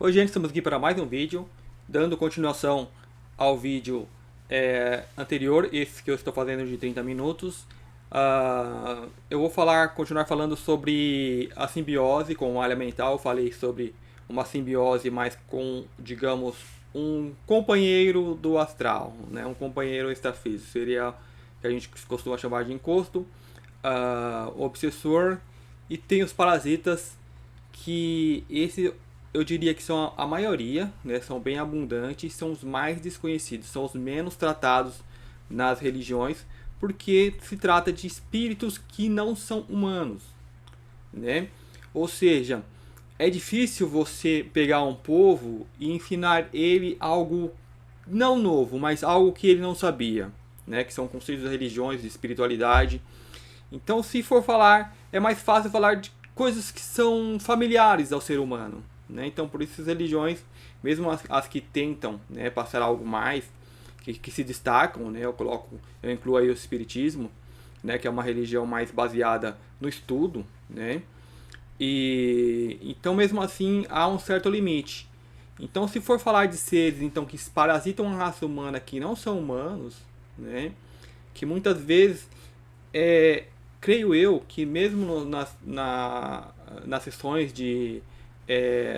Oi, gente, estamos aqui para mais um vídeo, dando continuação ao vídeo anterior, esse que eu estou fazendo de 30 minutos. Eu vou continuar falando sobre a simbiose com o alha mental. Eu falei sobre uma simbiose mais com, digamos, um companheiro do astral, né? Um companheiro extrafísico, seria o que a gente costuma chamar de encosto, o obsessor, e tem os parasitas, que esse eu diria que são a maioria, né, são bem abundantes, são os mais desconhecidos, são os menos tratados nas religiões, porque se trata de espíritos que não são humanos, né? Ou seja, é difícil você pegar um povo e ensinar ele algo não novo, mas algo que ele não sabia, né? Que são conceitos das religiões, de espiritualidade. Então, se for falar, é mais fácil falar de coisas que são familiares ao ser humano, né? Então, por isso as religiões, mesmo as que tentam, né, passar algo mais, que se destacam, né? Eu incluo aí o espiritismo, né, que é uma religião mais baseada no estudo, né? E então, mesmo assim, há um certo limite. Então, se for falar de seres então que parasitam a raça humana, que não são humanos, né? Que muitas vezes, é, creio eu que mesmo nas sessões de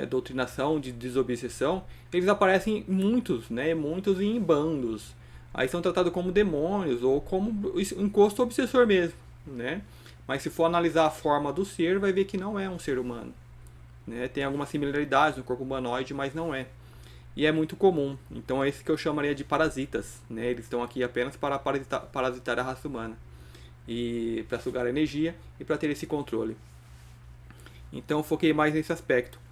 doutrinação, de desobsessão, eles aparecem muitos, né? Muitos em bandos. Aí são tratados como demônios ou como encosto obsessor mesmo, né? Mas se for analisar a forma do ser, vai ver que não é um ser humano, né? Tem algumas similaridades no corpo humanoide, mas não é. E é muito comum. Então é isso que eu chamaria de parasitas, né? Eles estão aqui apenas para parasitar a raça humana e para sugar energia e para ter esse controle. Então eu foquei mais nesse aspecto.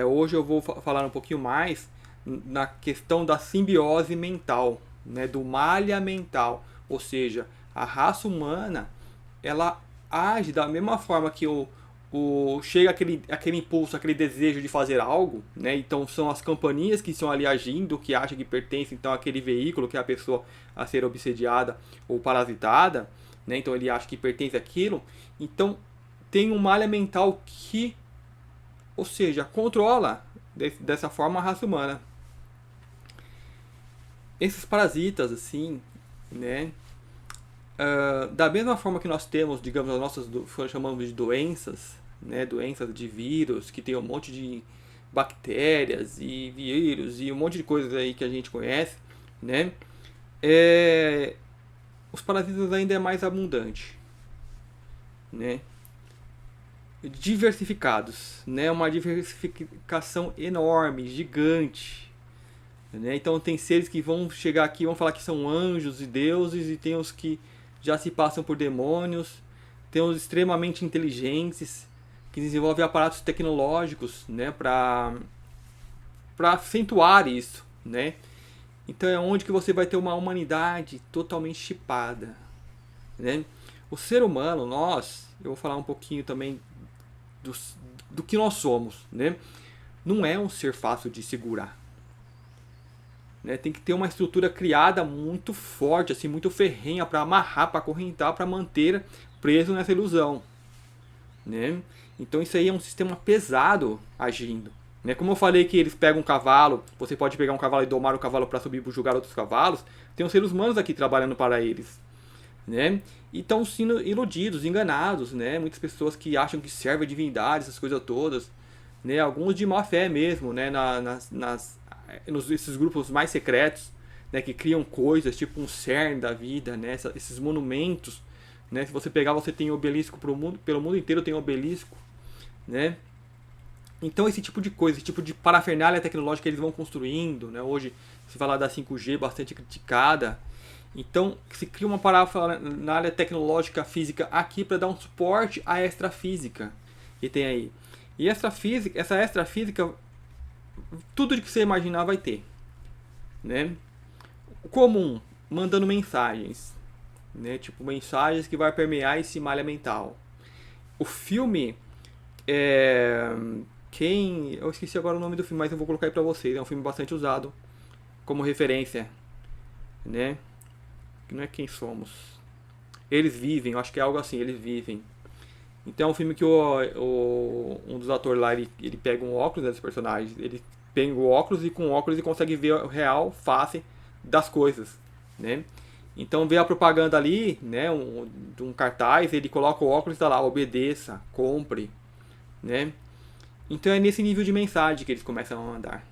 Hoje eu vou falar um pouquinho mais na questão da simbiose mental, né, do malha mental, ou seja, a raça humana ela age da mesma forma que chega aquele impulso, aquele desejo de fazer algo, né? Então são as campainhas que estão ali agindo, que acham que pertencem então àquele veículo que é a pessoa a ser obsediada ou parasitada, né? Então ele acha que pertence àquilo. Então tem um malha mental que, ou seja, controla dessa forma a raça humana. Esses parasitas, assim, né? Da mesma forma que nós temos, digamos, as nossas chamamos de doenças, né? Doenças de vírus, que tem um monte de bactérias e vírus e um monte de coisas aí que a gente conhece, né? É, os parasitas ainda é mais abundante, né? Diversificados, né? Uma diversificação enorme, gigante, né? Então tem seres que vão chegar aqui e vão falar que são anjos e deuses, e tem os que já se passam por demônios, tem os extremamente inteligentes que desenvolvem aparatos tecnológicos, né, para acentuar isso, né? Então é onde que você vai ter uma humanidade totalmente chipada, né? O ser humano, eu vou falar um pouquinho também do, do que nós somos, né? Não é um ser fácil de segurar, né? Tem que ter uma estrutura criada muito forte, assim, muito ferrenha para amarrar, para acorrentar, para manter preso nessa ilusão, né? Então isso aí é um sistema pesado agindo, né? Como eu falei que eles pegam um cavalo, você pode pegar um cavalo e domar o cavalo para subir para julgar outros cavalos, tem os seres humanos aqui trabalhando para eles, né? E estão sendo iludidos, enganados, né? Muitas pessoas que acham que serve a divindade, essas coisas todas, né? Alguns de má fé mesmo, né? Esses grupos mais secretos, né? Que criam coisas tipo um cerne da vida, né? Esses monumentos, né? Se você pegar, você tem obelisco pelo mundo inteiro tem obelisco, né? Então esse tipo de coisa, esse tipo de parafernália tecnológica que eles vão construindo, né? Hoje se fala da 5G bastante criticada. Então se cria uma parafernália tecnológica física aqui para dar um suporte à extrafísica que tem aí. E essa extrafísica, tudo de que você imaginar vai ter, né? O comum, mandando mensagens, né? Tipo mensagens que vai permear esse malha mental. O filme é eu esqueci agora o nome do filme, mas eu vou colocar aí pra vocês. É um filme bastante usado como referência, né? Que não é Quem Somos. Eles Vivem, eu acho que é algo assim, Eles Vivem. Então é um filme que um dos atores lá, ele pega um óculos desses personagens, ele pega o óculos e com o óculos ele consegue ver o real face das coisas, né? Então vê a propaganda ali, né, de um cartaz, ele coloca o óculos e está lá, obedeça, compre, né? Então é nesse nível de mensagem que eles começam a mandar,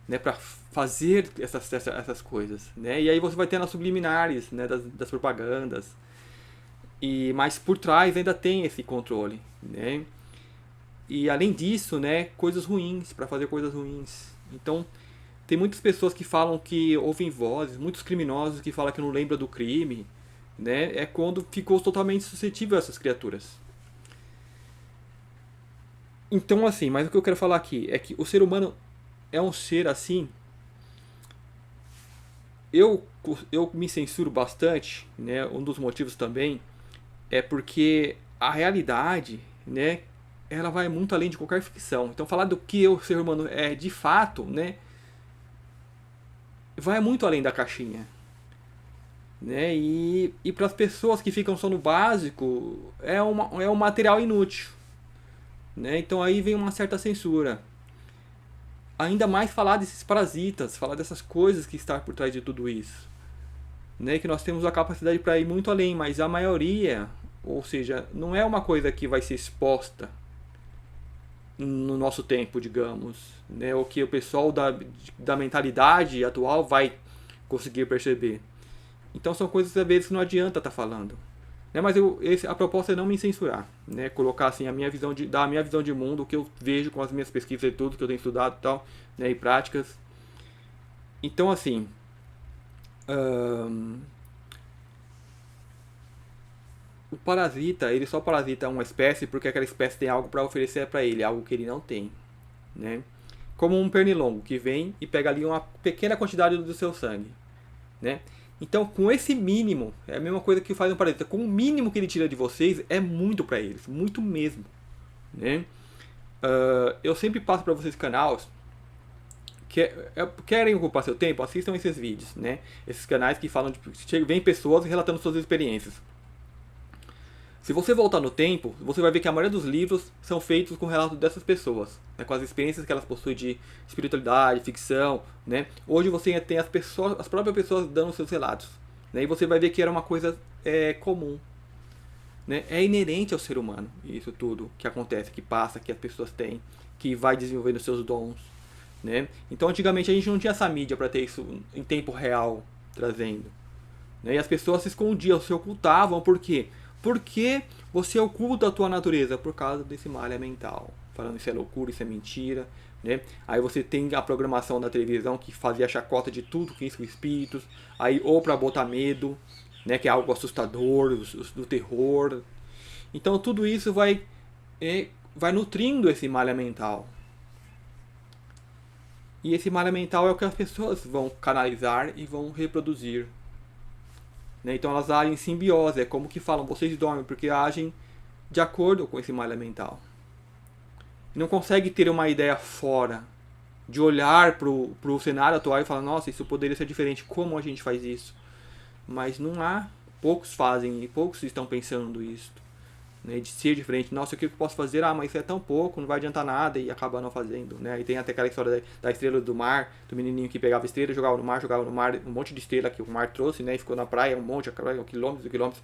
né, para fazer essas coisas, né? E aí você vai ter nas subliminares, né, das propagandas. Mas por trás ainda tem esse controle, né? E além disso, né, coisas ruins, para fazer coisas ruins. Então, tem muitas pessoas que falam que ouvem vozes, muitos criminosos que falam que não lembra do crime, né? É quando ficou totalmente suscetível a essas criaturas. Então, assim, mas o que eu quero falar aqui é que o ser humano é um ser assim. Eu, eu me censuro bastante, né? Um dos motivos também é porque a realidade, né, ela vai muito além de qualquer ficção. Então falar do que o ser humano é de fato, né, vai muito além da caixinha, né? E para as pessoas que ficam só no básico, é um material inútil, né? Então aí vem uma certa censura. Ainda mais falar desses parasitas, falar dessas coisas que estão por trás de tudo isso, né? Que nós temos a capacidade para ir muito além, mas a maioria, ou seja, não é uma coisa que vai ser exposta no nosso tempo, digamos, né? O que o pessoal da mentalidade atual vai conseguir perceber. Então são coisas às vezes que não adianta estar falando, né? Mas a proposta é não me censurar, né? Colocar assim a minha visão dar a minha visão de mundo, o que eu vejo com as minhas pesquisas e tudo que eu tenho estudado e tal, né? E práticas. Então assim, hum, o parasita, ele só parasita uma espécie porque aquela espécie tem algo para oferecer para ele, algo que ele não tem, né? Como um pernilongo que vem e pega ali uma pequena quantidade do seu sangue, né? Então, com esse mínimo, é a mesma coisa que faz um parasita. Com o mínimo que ele tira de vocês, é muito para eles, muito mesmo, né? Eu sempre passo para vocês canais que querem ocupar seu tempo, assistam esses vídeos, né? Esses canais que falam vem pessoas relatando suas experiências. Se você voltar no tempo, você vai ver que a maioria dos livros são feitos com relatos dessas pessoas, né, com as experiências que elas possuem de espiritualidade, ficção, né? Hoje você tem as próprias pessoas dando seus relatos, né? E você vai ver que era uma coisa comum, né? É inerente ao ser humano isso tudo que acontece, que passa, que as pessoas têm, que vai desenvolvendo seus dons, né? Então antigamente a gente não tinha essa mídia para ter isso em tempo real trazendo, né? E as pessoas se escondiam, se ocultavam, por quê? Porque você oculta a tua natureza por causa desse malha mental. Falando isso é loucura, isso é mentira, né? Aí você tem a programação da televisão que fazia chacota de tudo que isso espíritos, aí ou para botar medo, né, que é algo assustador, do terror. Então tudo isso vai nutrindo esse malha mental. E esse malha mental é o que as pessoas vão canalizar e vão reproduzir, né? Então elas agem em simbiose, é como que falam, vocês dormem porque agem de acordo com esse malha mental. Não consegue ter uma ideia fora, de olhar pro cenário atual e falar, nossa, isso poderia ser diferente, como a gente faz isso? Mas não há, poucos fazem e poucos estão pensando isso, né, de ser diferente. Nossa, o que eu posso fazer? Ah, mas isso é tão pouco, não vai adiantar nada e acaba não fazendo, né? E tem até aquela história da estrela do mar, do menininho que pegava estrela, jogava no mar, um monte de estrela que o mar trouxe, né? E ficou na praia, um monte, quilômetros e quilômetros.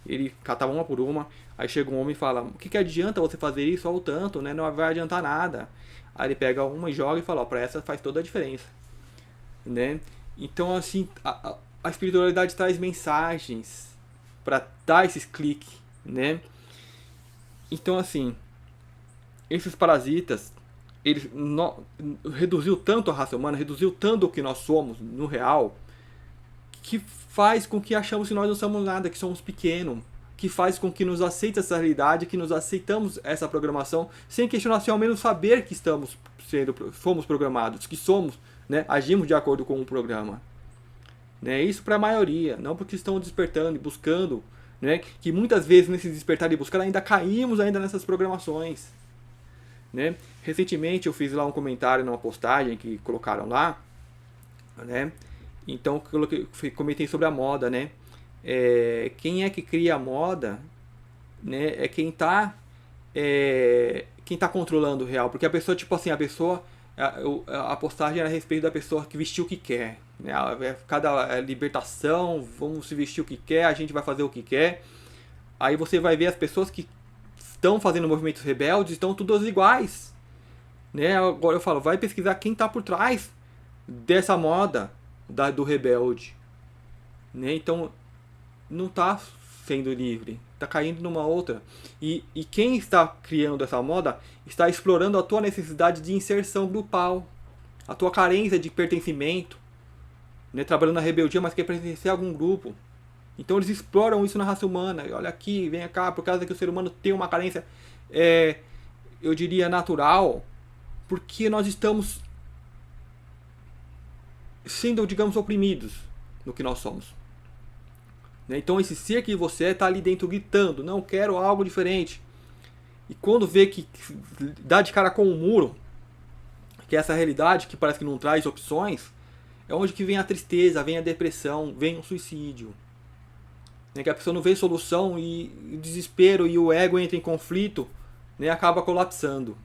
Ele catava uma por uma, aí chega um homem e fala, o que adianta você fazer isso ao tanto, né? Não vai adiantar nada. Aí ele pega uma e joga e fala, ó, pra essa faz toda a diferença, né? Então, assim, a espiritualidade traz mensagens para dar esses cliques, né? Então, assim, esses parasitas, eles reduziu tanto a raça humana, reduziu tanto o que nós somos no real, que faz com que achamos que nós não somos nada, que somos pequenos, que faz com que nos aceite essa realidade, que nos aceitamos essa programação, sem questionar, sem ao menos saber que fomos programados, que somos, né, agimos de acordo com o programa. Né? Isso para a maioria, não porque estão despertando e buscando, né? Que muitas vezes nesse despertar e buscar ainda caímos ainda nessas programações, né? Recentemente eu fiz lá um comentário numa postagem que colocaram lá, né? Então comentei sobre a moda, né? Quem é que cria a moda, né? É quem tá controlando o real, porque a pessoa, tipo assim, a pessoa A postagem era a respeito da pessoa que vestiu o que quer. Né? Cada libertação, vamos se vestir o que quer, a gente vai fazer o que quer. Aí você vai ver as pessoas que estão fazendo movimentos rebeldes, estão todas iguais. Né? Agora eu falo, vai pesquisar quem está por trás dessa moda do rebelde. Né? Então, não está sendo livre, está caindo numa outra. E quem está criando essa moda está explorando a tua necessidade de inserção grupal, a tua carência de pertencimento, né? Trabalhando na rebeldia, mas quer pertencer a algum grupo. Então eles exploram isso na raça humana. Olha aqui, vem cá, por causa que o ser humano tem uma carência, eu diria, natural, porque nós estamos sendo, digamos, oprimidos no que nós somos. Então esse ser que você está ali dentro gritando, não, quero algo diferente. E quando vê que dá de cara com o muro, que é essa realidade que parece que não traz opções, é onde que vem a tristeza, vem a depressão, vem o suicídio. Que a pessoa não vê solução e o desespero e o ego entra em conflito, né, acaba colapsando.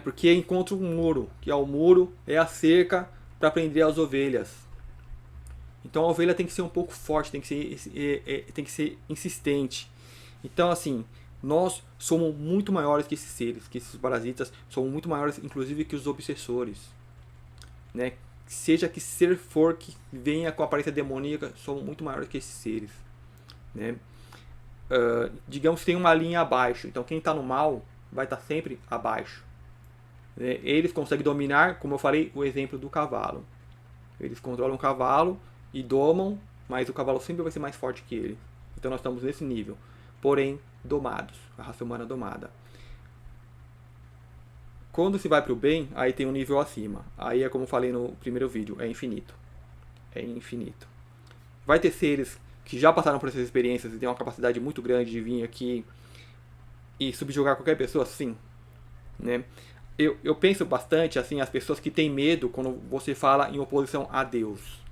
Porque encontra um muro, que é o muro, é a cerca para prender as ovelhas. Então a ovelha tem que ser um pouco forte, tem que ser insistente. Então assim, nós somos muito maiores que esses seres, que esses parasitas, somos muito maiores inclusive que os obsessores. Né? Seja que ser for que venha com a aparência demoníaca, somos muito maiores que esses seres. Né? Digamos que tem uma linha abaixo, então quem está no mal vai estar sempre abaixo. Né? Eles conseguem dominar, como eu falei, o exemplo do cavalo. Eles controlam o cavalo e domam, mas o cavalo sempre vai ser mais forte que ele. Então nós estamos nesse nível, porém domados, a raça humana domada. Quando se vai para o bem, aí tem um nível acima. Aí é como eu falei no primeiro vídeo, é infinito. É infinito. Vai ter seres que já passaram por essas experiências e têm uma capacidade muito grande de vir aqui e subjugar qualquer pessoa, sim. Né? Eu penso bastante assim, as pessoas que têm medo quando você fala em oposição a Deus.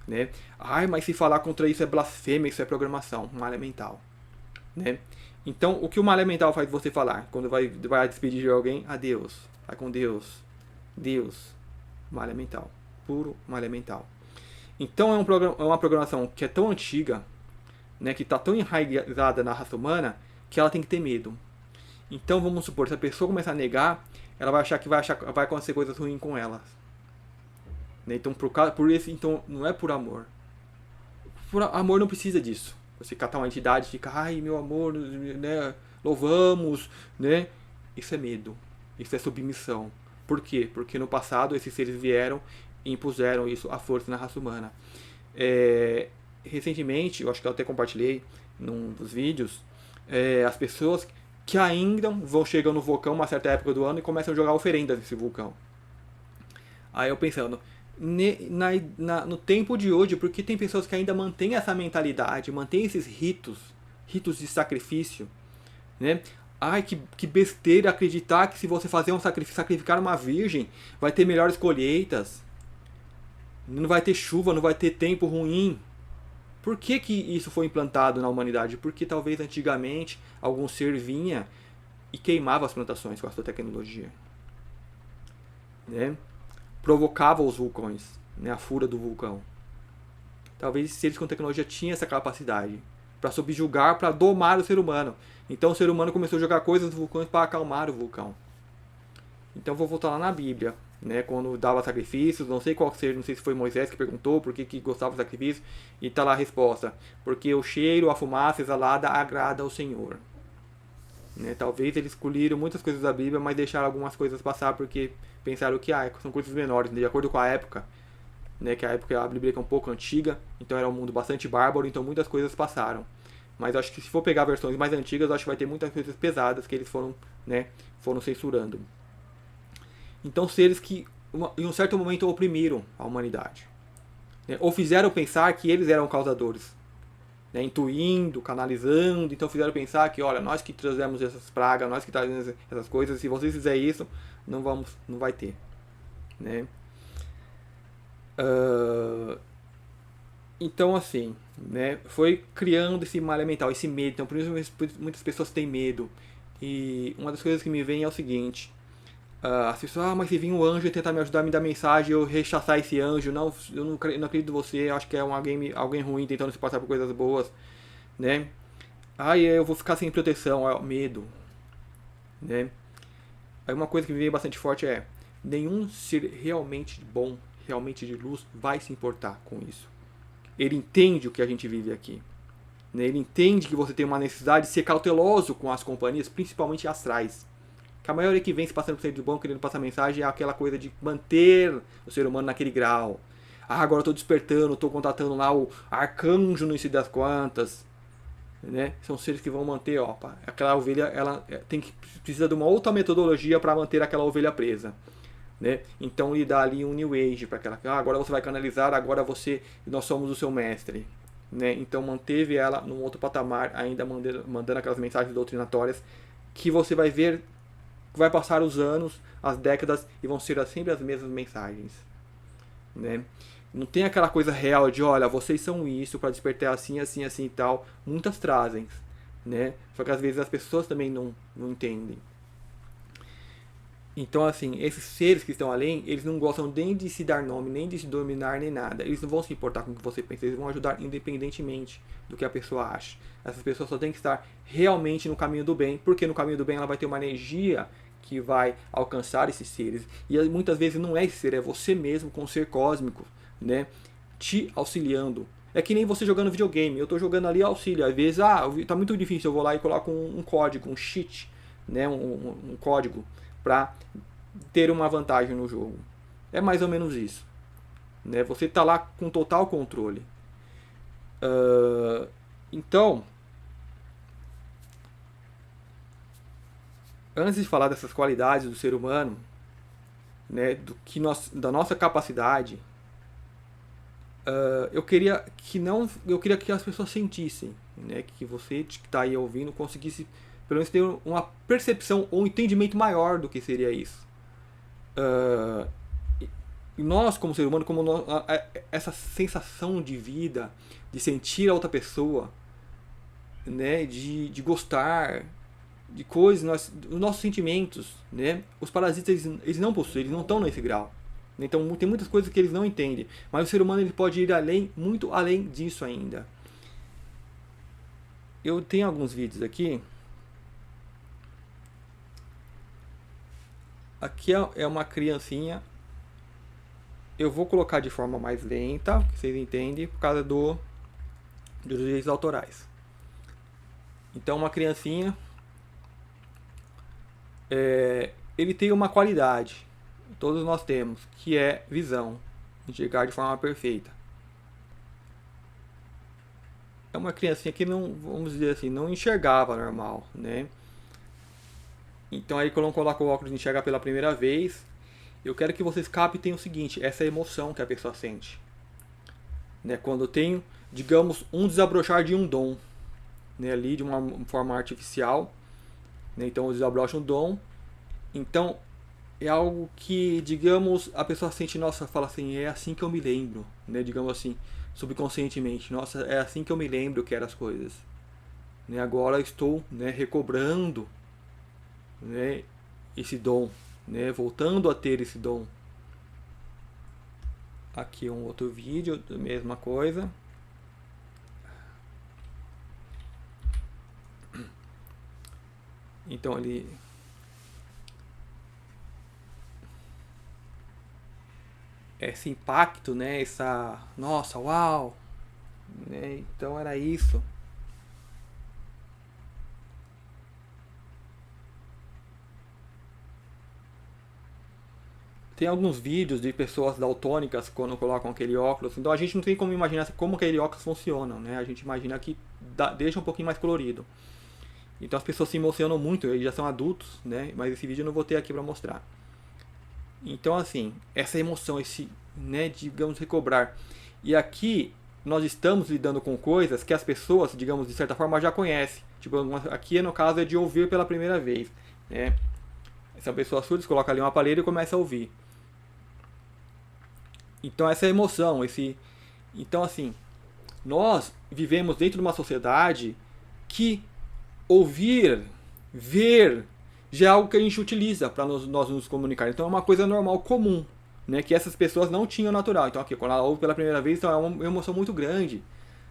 Né? Ai, mas se falar contra isso é blasfêmia, isso é programação, malha mental. Né? Então, o que o malha mental faz você falar? Quando vai despedir de alguém, adeus, vai com Deus, Deus, malha mental, puro malha mental. Então é uma programação que é tão antiga, né, que está tão enraizada na raça humana, que ela tem que ter medo. Então vamos supor, se a pessoa começar a negar, ela vai achar que vai acontecer coisas ruins com ela. Né? Então então não é por amor. Por amor não precisa disso. Você catar uma entidade e fica, ai meu amor, né, louvamos, né? Isso é medo, isso é submissão. Por quê? Porque no passado esses seres vieram e impuseram isso à força na raça humana. Recentemente, eu acho que eu até compartilhei num dos vídeos, as pessoas que ainda vão chegando no vulcão uma certa época do ano e começam a jogar oferendas nesse vulcão. Aí eu pensando, no tempo de hoje, porque tem pessoas que ainda mantêm essa mentalidade, mantêm esses ritos de sacrifício, né? Ai, que besteira acreditar que se você fazer um sacrifício, sacrificar uma virgem, vai ter melhores colheitas, não vai ter chuva, não vai ter tempo ruim. Por que isso foi implantado na humanidade? Porque talvez antigamente algum ser vinha e queimava as plantações com a sua tecnologia, né? Provocava os vulcões, né, a fúria do vulcão. Talvez seres com tecnologia tinham essa capacidade para subjugar, para domar o ser humano. Então o ser humano começou a jogar coisas nos vulcões para acalmar o vulcão. Então vou voltar lá na Bíblia, né, quando dava sacrifícios, não sei qual ser, não sei se foi Moisés que perguntou por que gostava do sacrifício, e está lá a resposta: porque o cheiro, a fumaça exalada agrada ao Senhor. Né, talvez eles escolheram muitas coisas da Bíblia, mas deixaram algumas coisas passar porque pensaram que são coisas menores, de acordo com a época, né, que a época a Bíblia é um pouco antiga, então era um mundo bastante bárbaro, então muitas coisas passaram. Mas acho que se for pegar versões mais antigas, acho que vai ter muitas coisas pesadas que eles foram censurando. Então seres que em um certo momento oprimiram a humanidade, né, ou fizeram pensar que eles eram causadores, né, intuindo, canalizando, então fizeram pensar que, olha, nós que trazemos essas pragas, nós que trazemos essas coisas, se vocês fizerem isso, não vai ter, né? Então assim, né, foi criando esse malha mental, esse medo. Então por isso muitas pessoas têm medo. E uma das coisas que me vem é o seguinte: As pessoas, mas se vir um anjo e tentar me ajudar a me dar mensagem, eu rechaçar esse anjo, não, eu não acredito em você, acho que é alguém ruim tentando se passar por coisas boas, né? Eu vou ficar sem proteção, medo, né? Aí uma coisa que me veio bastante forte é: nenhum ser realmente bom, realmente de luz, vai se importar com isso. Ele entende o que a gente vive aqui, né? Ele entende que você tem uma necessidade de ser cauteloso com as companhias, principalmente astrais. Que a maioria que vem se passando por ser de bom, querendo passar mensagem, é aquela coisa de manter o ser humano naquele grau. Agora eu tô despertando, tô contatando lá o arcanjo, não sei das quantas, né? São seres que vão manter, aquela ovelha, ela precisa de uma outra metodologia para manter aquela ovelha presa, né? Então ele dá ali um new age para aquela, agora você vai canalizar, agora nós somos o seu mestre, né? Então manteve ela num outro patamar, ainda mandando aquelas mensagens doutrinatórias que você vai ver, vai passar os anos, as décadas e vão ser sempre as mesmas mensagens, né? Não tem aquela coisa real de, olha, vocês são isso para despertar assim, assim, assim e tal. Muitas trazem, né? Só que às vezes as pessoas também não entendem. Então, assim, esses seres que estão além, eles não gostam nem de se dar nome, nem de se dominar, nem nada. Eles não vão se importar com o que você pensa, eles vão ajudar independentemente do que a pessoa acha. Essas pessoas só têm que estar realmente no caminho do bem, porque no caminho do bem ela vai ter uma energia que vai alcançar esses seres. E muitas vezes não é esse ser, é você mesmo com o ser cósmico, né? Te auxiliando. É que nem você jogando videogame. Eu tô jogando ali auxílio. Às vezes, tá muito difícil. Eu vou lá e coloco um código, um cheat, né? Um código para ter uma vantagem no jogo. É mais ou menos isso, né? Você tá lá com total controle. Então, antes de falar dessas qualidades do ser humano, né? Da nossa capacidade, eu queria que as pessoas sentissem, né? Que você que está aí ouvindo conseguisse pelo menos ter uma percepção ou um entendimento maior do que seria isso. E nós, como ser humano, essa sensação de vida, de sentir a outra pessoa, né, de gostar de coisas, os nossos sentimentos, né, os parasitas eles não possuem, eles não estão nesse grau. Então tem muitas coisas que eles não entendem, mas o ser humano ele pode ir além, muito além disso ainda. Eu tenho alguns vídeos aqui. Aqui é uma criancinha. Eu vou colocar de forma mais lenta, que vocês entendem, por causa dos direitos autorais. Então, uma criancinha, ele tem uma qualidade, todos nós temos, que é visão, enxergar de forma perfeita. É uma criancinha que não, vamos dizer assim, não enxergava normal, né? Então aí quando coloca o óculos e enxerga pela primeira vez, eu quero que vocês captem o seguinte, essa emoção que a pessoa sente, né? Quando tem, digamos, um desabrochar de um dom, né? Ali de uma forma artificial, né? Então eu desabrocho um dom, então é algo que, digamos, a pessoa sente, nossa, fala assim, é assim que eu me lembro, né? Digamos assim, subconscientemente, nossa, é assim que eu me lembro que eram as coisas, né? Agora eu estou, né, recobrando, né, esse dom, né, voltando a ter esse dom. Aqui um outro vídeo, mesma coisa. Então ele esse impacto, né, essa, nossa, uau, né, então era isso. Tem alguns vídeos de pessoas daltônicas quando colocam aquele óculos, então a gente não tem como imaginar como aquele óculos funciona, né? A gente imagina que deixa um pouquinho mais colorido. Então as pessoas se emocionam muito, eles já são adultos, né? Mas esse vídeo eu não vou ter aqui para mostrar. Então assim, essa emoção, esse, né, digamos, recobrar. E aqui nós estamos lidando com coisas que as pessoas, digamos, de certa forma já conhecem. Tipo, aqui no caso é de ouvir pela primeira vez, né? Essa pessoa surda coloca ali um aparelho e começa a ouvir. Então essa é a emoção, então assim, nós vivemos dentro de uma sociedade que ouvir, ver, já é algo que a gente utiliza para nós nos comunicar. Então é uma coisa normal, comum, né, que essas pessoas não tinham natural. Então aqui, quando ela ouve pela primeira vez, então é uma emoção muito grande,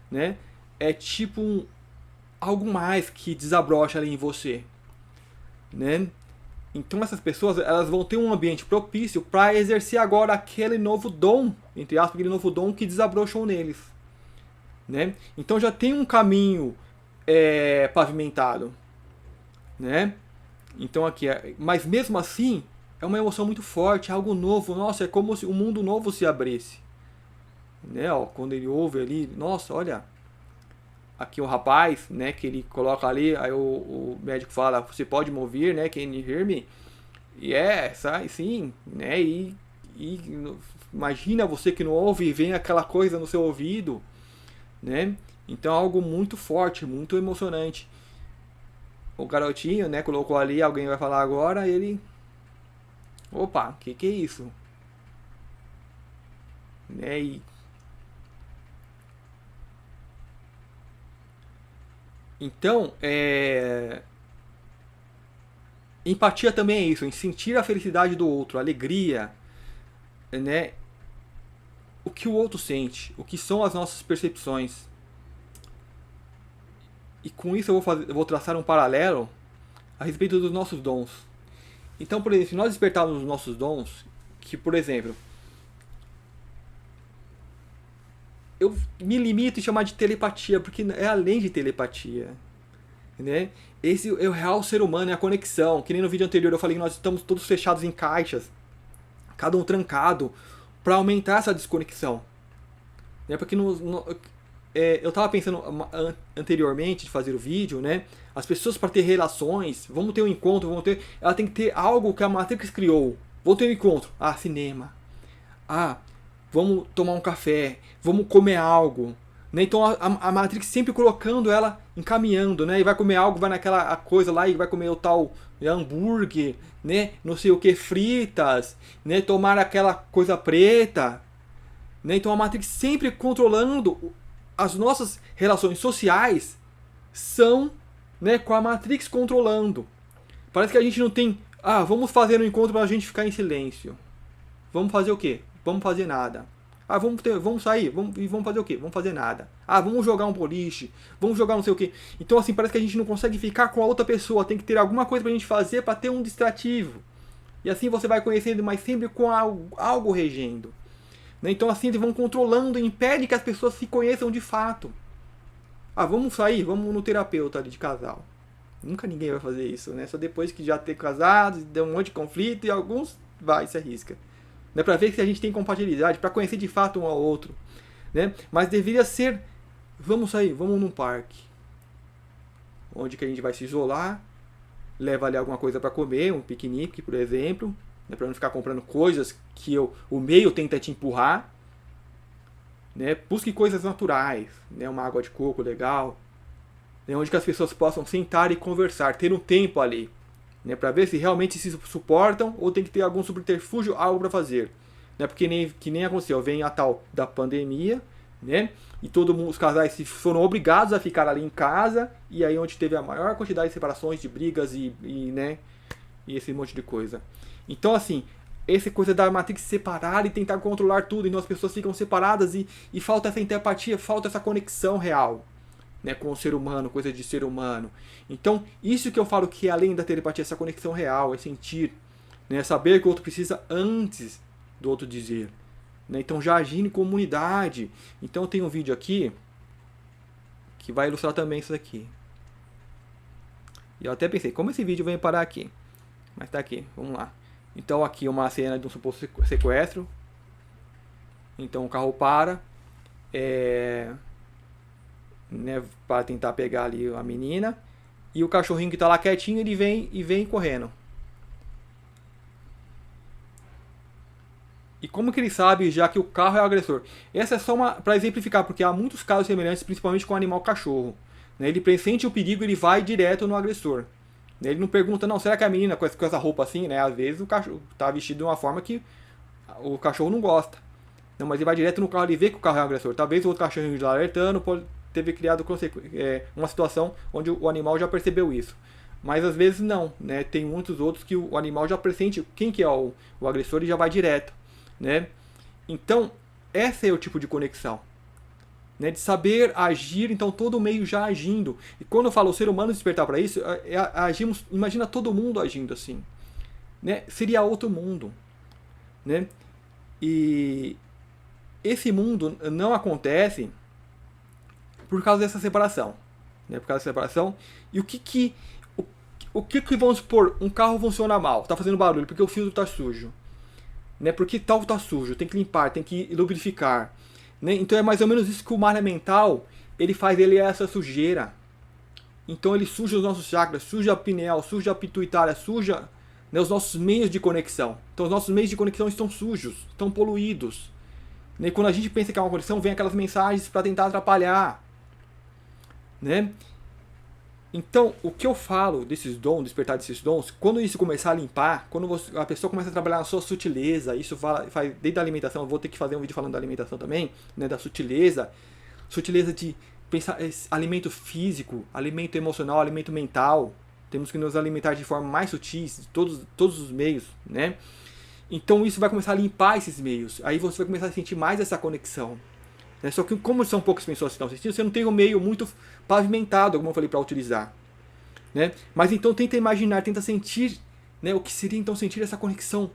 né? É tipo algo mais que desabrocha ali em você, né? Então essas pessoas, elas vão ter um ambiente propício para exercer agora aquele novo dom, entre aspas, aquele novo dom que desabrochou neles, né? Então já tem um caminho pavimentado, né? Então aqui, mas mesmo assim, é uma emoção muito forte, é algo novo. Nossa, é como se um mundo novo se abrisse, né? Ó, quando ele ouve ali, nossa, olha, aqui o rapaz, né, que ele coloca ali, aí o médico fala, você pode me ouvir, né, can you hear me? E sai sim, né, e imagina você que não ouve e vem aquela coisa no seu ouvido, né? Então é algo muito forte, muito emocionante. O garotinho, né, colocou ali, alguém vai falar agora, ele... Opa, que é isso? Né, Então, empatia também é isso, em sentir a felicidade do outro, a alegria, né? O que o outro sente, o que são as nossas percepções. E com isso eu vou traçar um paralelo a respeito dos nossos dons. Então, por exemplo, se nós despertarmos os nossos dons, que, por exemplo, eu me limito a chamar de telepatia, porque é além de telepatia, né? Esse é o real ser humano, é a conexão. Que nem no vídeo anterior eu falei que nós estamos todos fechados em caixas, cada um trancado, para aumentar essa desconexão, né? Porque eu estava pensando anteriormente de fazer o vídeo, né? As pessoas, para ter relações, vamos ter um encontro, ela tem que ter algo que a Matrix criou. Vou ter um encontro, cinema, vamos tomar um café, vamos comer algo, né? Então a Matrix sempre colocando ela, encaminhando, né? E vai comer algo, vai naquela coisa lá e vai comer o tal hambúrguer, né? Não sei o que, fritas, né? Tomar aquela coisa preta, né? Então a Matrix sempre controlando as nossas relações sociais, são, né, com a Matrix controlando. Parece que a gente não tem... vamos fazer um encontro para a gente ficar em silêncio. Vamos fazer o quê? Vamos fazer nada. Vamos sair, vamos fazer o quê? Vamos fazer nada. Vamos jogar um boliche, vamos jogar não sei o quê. Então assim, parece que a gente não consegue ficar com a outra pessoa, tem que ter alguma coisa pra gente fazer para ter um distrativo. E assim você vai conhecendo, mas sempre com algo regendo. Então assim eles vão controlando e impede que as pessoas se conheçam de fato. Vamos sair, vamos no terapeuta ali de casal. Nunca ninguém vai fazer isso, né? Só depois que já ter casado, deu um monte de conflito e alguns se arrisca. Né, para ver se a gente tem compatibilidade, para conhecer de fato um ao outro, né? Mas deveria ser, vamos sair, vamos num parque, onde que a gente vai se isolar, leva ali alguma coisa para comer, um piquenique, por exemplo, né, para não ficar comprando coisas que o meio tenta te empurrar, né? Busque coisas naturais, né? Uma água de coco legal, né? Onde que as pessoas possam sentar e conversar, ter um tempo ali, né, para ver se realmente se suportam ou tem que ter algum subterfúgio, algo para fazer, né, porque que nem aconteceu, vem a tal da pandemia, né, e os casais foram obrigados a ficar ali em casa, e aí onde teve a maior quantidade de separações, de brigas né, e esse monte de coisa. Então assim, essa coisa da Matrix separar e tentar controlar tudo, então as pessoas ficam separadas e falta essa empatia, falta essa conexão real, né, com o ser humano, coisa de ser humano. Então, isso que eu falo que é além da telepatia, essa conexão real, é sentir, né, saber que o outro precisa antes do outro dizer. Né, então, já agindo em comunidade. Então, tem um vídeo aqui que vai ilustrar também isso daqui. E eu até pensei, como esse vídeo vem parar aqui? Mas tá aqui, vamos lá. Então, aqui uma cena de um suposto sequestro. Então, o carro para. Né, para tentar pegar ali a menina, e o cachorrinho que está lá quietinho, ele vem correndo. E como que ele sabe já que o carro é o agressor? Essa é só para exemplificar, porque há muitos casos semelhantes, principalmente com o animal cachorro, né? Ele pressente o perigo, ele vai direto no agressor, né? Ele não pergunta, não, será que a menina com essa roupa assim, né? Às vezes o cachorro está vestido de uma forma que o cachorro não gosta, não, mas ele vai direto no carro, ele vê que o carro é o agressor. Talvez o outro cachorrinho já alertando teve criado uma situação onde o animal já percebeu isso. Mas às vezes não, né? Tem muitos outros que o animal já pressente quem que é o agressor e já vai direto, né? Então, esse é o tipo de conexão, né? De saber agir, então todo o meio já agindo. E quando eu falo o ser humano despertar para isso, agimos, imagina todo mundo agindo assim, né? Seria outro mundo, né? E esse mundo não acontece por causa dessa separação, né? Por causa dessa separação. E o que vamos supor, um carro funciona mal, está fazendo barulho porque o filtro está sujo, né? Porque tal está sujo, tem que limpar, tem que lubrificar, né? Então é mais ou menos isso que o malha mental ele faz, ele é essa sujeira. Então ele suja os nossos chakras, suja a pineal, suja a pituitária, suja, né, os nossos meios de conexão. Então os nossos meios de conexão estão sujos, estão poluídos. E quando a gente pensa que é uma conexão, vem aquelas mensagens para tentar atrapalhar, né? Então, o que eu falo desses dons, despertar desses dons, quando isso começar a limpar, quando a pessoa começa a trabalhar na sua sutileza, isso faz desde a alimentação, eu vou ter que fazer um vídeo falando da alimentação também, né, da sutileza de pensar, alimento físico, alimento emocional, alimento mental, temos que nos alimentar de forma mais sutil, todos os meios, né? Então isso vai começar a limpar esses meios, aí você vai começar a sentir mais essa conexão. Só que como são poucas pessoas que estão assistindo, você não tem um meio muito pavimentado, como eu falei, para utilizar, né? Mas então tenta imaginar, tenta sentir, né, o que seria então sentir essa conexão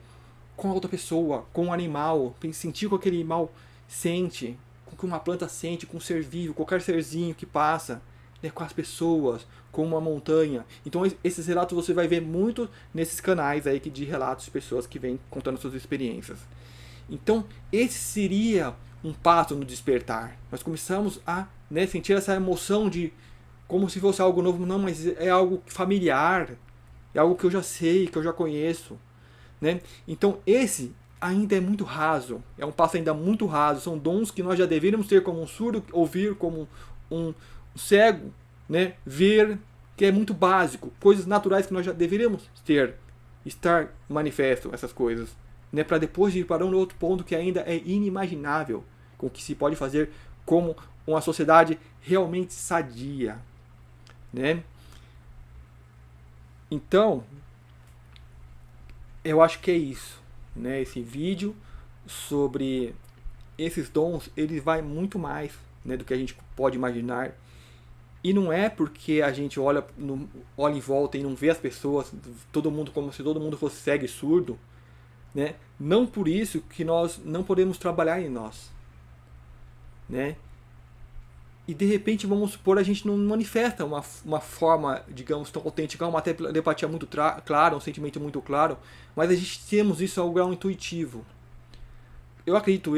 com a outra pessoa, com o animal, sentir o que aquele animal sente, com o que uma planta sente, com um ser vivo, qualquer serzinho que passa, né, com as pessoas, com uma montanha. Então esses relatos você vai ver muito nesses canais aí de relatos de pessoas que vêm contando suas experiências. Então esse seria um passo no despertar. Nós começamos a, né, sentir essa emoção de como se fosse algo novo, não, mas é algo familiar, é algo que eu já sei, que eu já conheço, né? Então esse ainda é muito raso, é um passo ainda muito raso, são dons que nós já deveríamos ter como um surdo, ouvir como um cego, né, ver, que é muito básico, coisas naturais que nós já deveríamos ter, estar manifesto essas coisas, né, para depois ir para um outro ponto que ainda é inimaginável, com o que se pode fazer como uma sociedade realmente sadia, né? Então, eu acho que é isso, né? Esse vídeo sobre esses dons, ele vai muito mais, né, do que a gente pode imaginar. E não é porque a gente olha em volta e não vê as pessoas, todo mundo como se todo mundo fosse cego e surdo, né? Não por isso que nós não podemos trabalhar em nós, né? E de repente, vamos supor, a gente não manifesta uma forma, digamos, tão autêntica, uma telepatia muito clara, um sentimento muito claro, mas a gente temos isso ao grau intuitivo. Eu acredito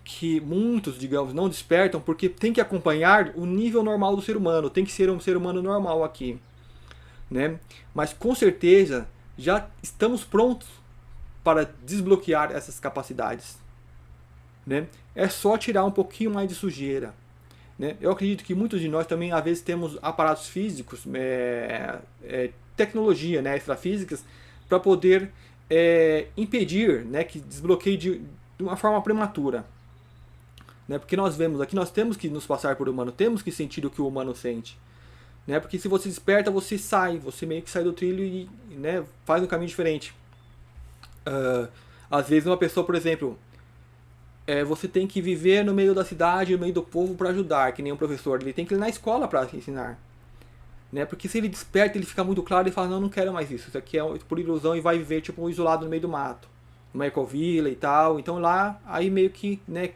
que muitos, digamos, não despertam porque tem que acompanhar o nível normal do ser humano, tem que ser um ser humano normal aqui, né? Mas com certeza já estamos prontos para desbloquear essas capacidades, né? É só tirar um pouquinho mais de sujeira, né? Eu acredito que muitos de nós também às vezes temos aparatos físicos, tecnologia, né, extrafísicas, para poder impedir, né, que desbloqueie de uma forma prematura, né? Porque nós vemos aqui, nós temos que nos passar por humano, temos que sentir o que o humano sente, né? Porque se você desperta, você meio que sai do trilho e, né, faz um caminho diferente. Às vezes uma pessoa, por exemplo, você tem que viver no meio da cidade, no meio do povo para ajudar, que nem um professor, ele tem que ir na escola para ensinar, né? Porque se ele desperta, ele fica muito claro e fala, não quero mais isso aqui é por ilusão, e vai viver tipo isolado no meio do mato, uma ecovila e tal. Então lá, aí meio que, né,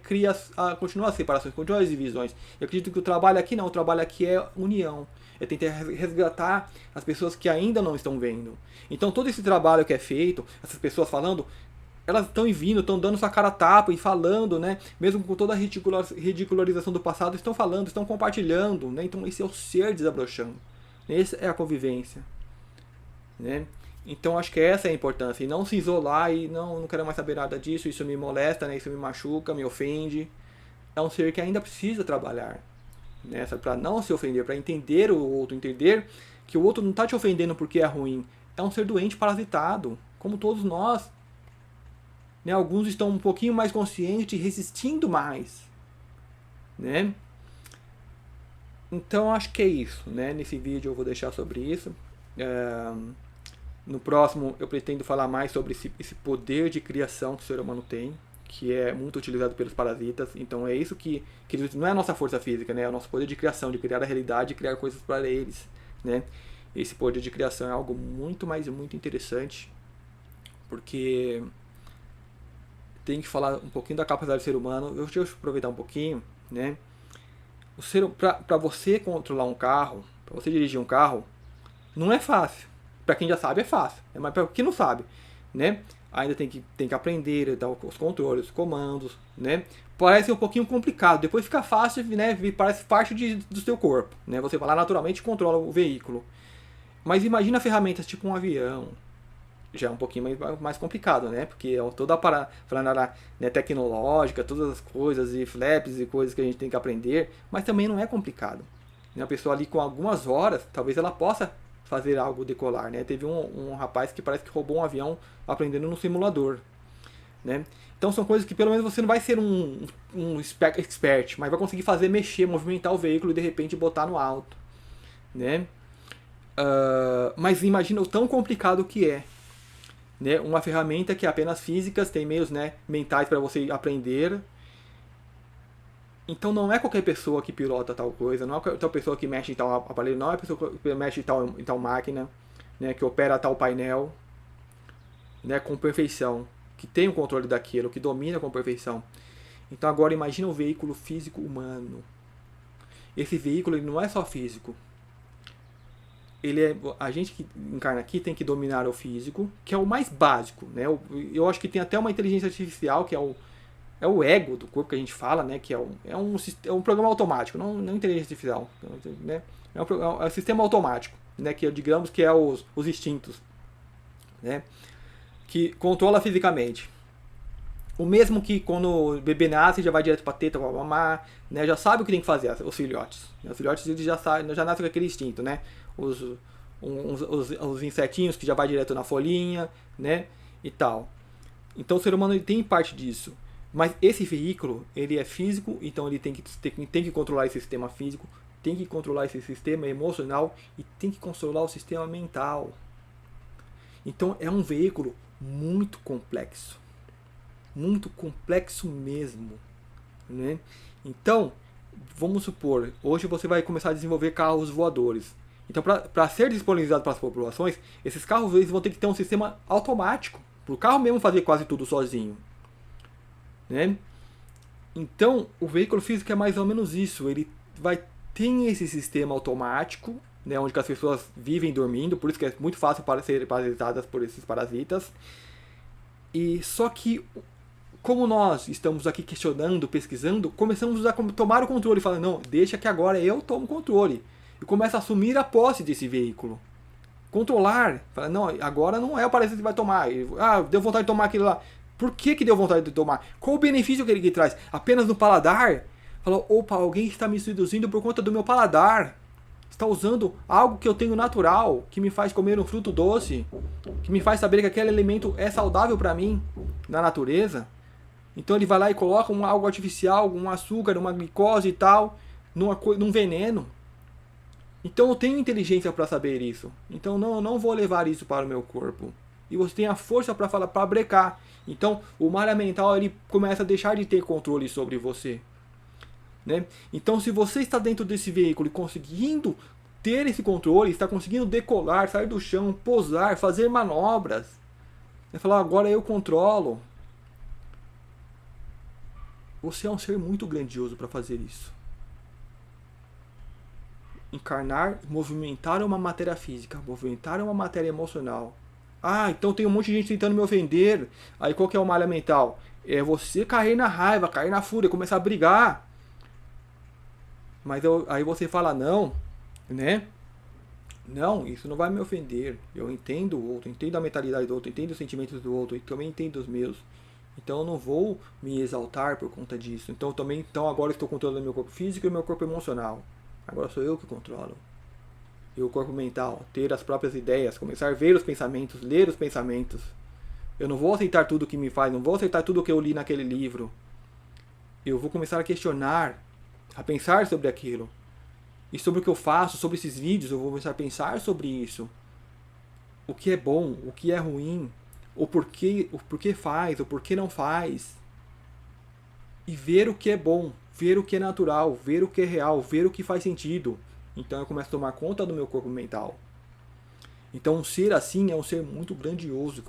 continua as separações, continua as divisões. Eu acredito que o trabalho aqui não, o trabalho aqui é união, é tentar resgatar as pessoas que ainda não estão vendo. Então todo esse trabalho que é feito, essas pessoas falando, elas estão vindo, estão dando sua cara a tapa e falando, né? Mesmo com toda a ridicularização do passado, estão falando, estão compartilhando, né? Então esse é o ser desabrochando. Essa é a convivência, né? Então acho que essa é a importância. E não se isolar e não quero mais saber nada disso, isso me molesta, né? Isso me machuca, me ofende. É um ser que ainda precisa trabalhar, né? Para não se ofender, para entender o outro, entender que o outro não está te ofendendo porque é ruim. É um ser doente, parasitado, como todos nós. Né? Alguns estão um pouquinho mais conscientes, resistindo mais, né? Então acho que é isso, né? Nesse vídeo eu vou deixar sobre isso. No próximo eu pretendo falar mais sobre esse poder de criação que o ser humano tem, que é muito utilizado pelos parasitas. Então é isso que não é a nossa força física, né? É o nosso poder de criação, de criar a realidade e criar coisas para eles, né? Esse poder de criação é algo muito mais muito interessante, porque tem que falar um pouquinho da capacidade do ser humano. Deixa eu aproveitar um pouquinho, né? Para você controlar um carro, para você dirigir um carro, não é fácil. Para quem já sabe é fácil, mas para quem não sabe, né? Ainda tem que aprender os controles, os comandos, né? Parece um pouquinho complicado, depois fica fácil, né? Parece parte do seu corpo, né? Você vai lá naturalmente e controla o veículo. Mas imagina ferramentas tipo um avião, já é um pouquinho mais complicado, né? Porque é toda a paraná, né, tecnológica, todas as coisas e flaps e coisas que a gente tem que aprender, mas também não é complicado. Uma pessoa ali com algumas horas, talvez ela possa fazer algo decolar, né? Teve um rapaz que parece que roubou um avião aprendendo no simulador, né? Então são coisas que pelo menos você não vai ser um expert, mas vai conseguir fazer mexer, movimentar o veículo e de repente botar no alto, né? Mas imagina o tão complicado que é, né? Uma ferramenta que é apenas físicas, tem meios, né, mentais para você aprender. Então não é qualquer pessoa que pilota tal coisa, não é qualquer pessoa que mexe em tal aparelho, não é a pessoa que mexe em tal máquina, né, que opera tal painel, né, com perfeição, que tem o controle daquilo, que domina com perfeição. Então agora imagina o veículo físico humano. Esse veículo ele não é só físico. A gente que encarna aqui tem que dominar o físico, que é o mais básico, né? Eu acho que tem até uma inteligência artificial, que é o ego do corpo que a gente fala, né? Que é um programa automático, não inteligência artificial, né? É um sistema automático, né? Que digamos que é os instintos, né? Que controla fisicamente. O mesmo que quando o bebê nasce, já vai direto para teta, para mamar, né? Já sabe o que tem que fazer, os filhotes. Os filhotes eles já nascem com aquele instinto, né? Os insetinhos que já vai direto na folhinha, né? E tal. Então o ser humano ele tem parte disso. Mas esse veículo, ele é físico, então ele tem que controlar esse sistema físico, tem que controlar esse sistema emocional e tem que controlar o sistema mental. Então é um veículo muito complexo mesmo, né? Então, vamos supor, hoje você vai começar a desenvolver carros voadores. Então, para ser disponibilizado para as populações, esses carros eles vão ter que ter um sistema automático, para o carro mesmo fazer quase tudo sozinho, né? Então, o veículo físico é mais ou menos isso. Ele tem esse sistema automático, né, onde as pessoas vivem dormindo, por isso que é muito fácil para serem parasitadas por esses parasitas. E só que como nós estamos aqui questionando, pesquisando, começamos a tomar o controle, falando, não, deixa que agora eu tomo o controle. E começa a assumir a posse desse veículo. Controlar. Fala, não, agora não é o parasita que vai tomar. Deu vontade de tomar aquele lá. Por que deu vontade de tomar? Qual o benefício que ele traz? Apenas no paladar? Falou, opa, alguém está me seduzindo por conta do meu paladar. Está usando algo que eu tenho natural, que me faz comer um fruto doce, que me faz saber que aquele alimento é saudável para mim, na natureza. Então ele vai lá e coloca algo artificial, um açúcar, uma glicose e tal, num veneno. Então eu tenho inteligência para saber isso. Então não vou levar isso para o meu corpo. E você tem a força para brecar. Então o malha mental ele começa a deixar de ter controle sobre você, né? Então se você está dentro desse veículo e conseguindo ter esse controle, está conseguindo decolar, sair do chão, pousar, fazer manobras, você fala, agora eu controlo. Você é um ser muito grandioso para fazer isso. Encarnar, movimentar uma matéria física, movimentar uma matéria emocional. Então tem um monte de gente tentando me ofender. Aí qual que é o malha mental? É você cair na raiva, cair na fúria, começar a brigar. Mas aí você fala, não, né? Não, isso não vai me ofender. Eu entendo o outro, entendo a mentalidade do outro, entendo os sentimentos do outro e também entendo os meus. Então eu não vou me exaltar por conta disso. Então agora eu estou controlando meu corpo físico e meu corpo emocional. Agora sou eu que controlo. E o corpo mental, ter as próprias ideias, começar a ver os pensamentos, ler os pensamentos. Eu não vou aceitar tudo que me faz, não vou aceitar tudo que eu li naquele livro. Eu vou começar a questionar, a pensar sobre aquilo. E sobre o que eu faço, sobre esses vídeos, eu vou começar a pensar sobre isso. o que é bom, o que é ruim, o porquê faz, o porquê não faz, e ver o que é bom, ver o que é natural, ver o que é real, ver o que faz sentido. Então eu começo a tomar conta do meu corpo mental. Então um ser assim é um ser muito grandioso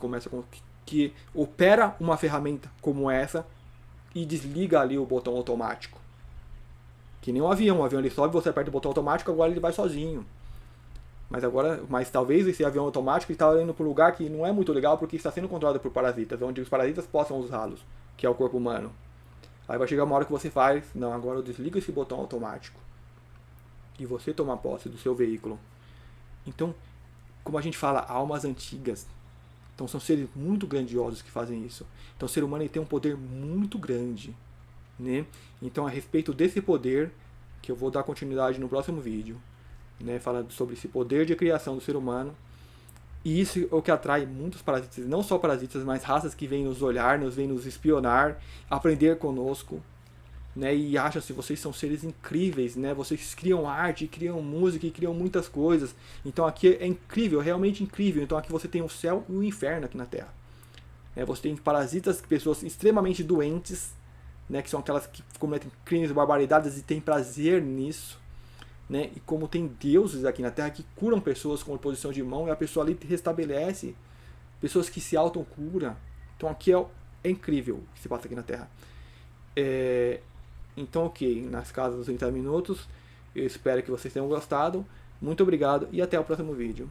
que opera uma ferramenta como essa e desliga ali o botão automático. Que nem um avião ele sobe, você aperta o botão automático, agora ele vai sozinho. Mas talvez esse avião automático está indo para um lugar que não é muito legal porque está sendo controlado por parasitas, onde os parasitas possam usá-los, que é o corpo humano. Aí vai chegar uma hora que você faz, não, agora eu desligo esse botão automático. E você toma posse do seu veículo. Então, como a gente fala, almas antigas. Então são seres muito grandiosos que fazem isso. Então o ser humano ele tem um poder muito grande. Né? Então a respeito desse poder, que eu vou dar continuidade no próximo vídeo, né? Falando sobre esse poder de criação do ser humano. E isso é o que atrai muitos parasitas, não só parasitas, mas raças que vêm nos olhar, vêm nos espionar, aprender conosco, né? E acham que vocês são seres incríveis, né? Vocês criam arte, criam música e criam muitas coisas. Então aqui é incrível, realmente incrível. Então aqui você tem o céu e o inferno aqui na Terra. Você tem parasitas, pessoas extremamente doentes, né? Que são aquelas que cometem crimes e barbaridades e têm prazer nisso. Né? E como tem deuses aqui na Terra que curam pessoas com posição de mão e a pessoa ali restabelece, pessoas que se autocuram. Então aqui é incrível o que se passa aqui na Terra. Então, ok, nas casas dos 30 minutos, eu espero que vocês tenham gostado. Muito obrigado e até o próximo vídeo.